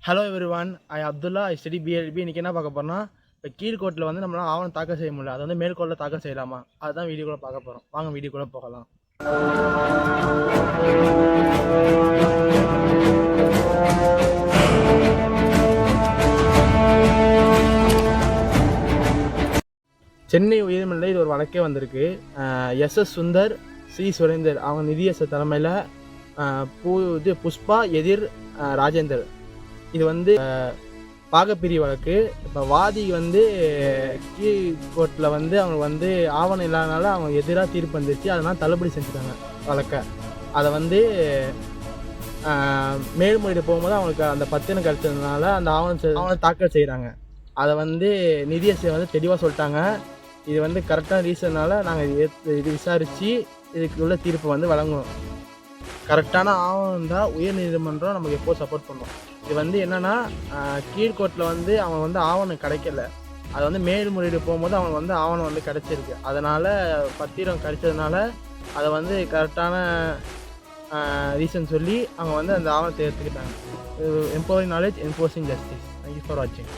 Hello everyone, I Abdullah. I study BLP. இன்றைக்கி என்ன பார்க்க போகிறோம்னா, இப்போ கீழ்கோர்ட்டில் வந்து நம்மளால் ஆவணம் தாக்கல் செய்ய முடியல, அதை வந்து மேல்கோர்ட்டில் தாக்கல் செய்யலாமா, அதுதான் வீடியோக்குள்ளே பார்க்க போகிறோம். வாங்க வீடியோக்குள்ளே போகலாம். சென்னை உயர்நீதிமன்றம் இது ஒரு வழக்கே வந்திருக்கு. எஸ்எஸ் சுந்தர், சி சுரேந்தர் அவங்க நிதியரசர் தலைமையில் புஷ்பா எதிர் ராஜேந்தர். இது வந்து பாகப்பிரிவு வழக்கு. இப்போ வாதி வந்து கீழ் கோர்ட்டில் வந்து அவங்க வந்து ஆவணம் இல்லாதனால அவங்க எதிராக தீர்ப்பு வந்துருச்சு, அதனால் தள்ளுபடி செஞ்சுட்டாங்க வழக்கை. அதை வந்து மேல்முறையீடு போகும்போது அவங்களுக்கு அந்த பத்திரம் கிடைச்சதுனால அந்த ஆவணம் தாக்கல் செய்கிறாங்க. அதை வந்து நிதியரசர் வந்து தெளிவாக சொல்லிட்டாங்க, இது வந்து கரெக்டான ரீசன்னால நாங்கள் இது விசாரித்து இதுக்கு உள்ள தீர்ப்பை வந்து வழங்குவோம். கரெக்டான ஆவணம் தான் உயர் நீதிமன்றம் நமக்கு எப்போ சப்போர்ட் பண்ணும். இது வந்து என்னென்னா, கீழ்கோர்ட்டில் வந்து அவங்க வந்து ஆவணம் கிடைக்கல, அது வந்து மேல்முறையீடு போகும்போது அவங்க வந்து ஆவணம் வந்து கிடச்சிருக்கு. அதனால் பத்திரம் கிடைச்சதுனால அதை வந்து கரெக்டான ரீசன் சொல்லி அவங்க வந்து அந்த ஆவணத்தை எடுத்துக்கிட்டாங்க. Empowering knowledge, enforcing justice. Thank you for வாட்சிங்.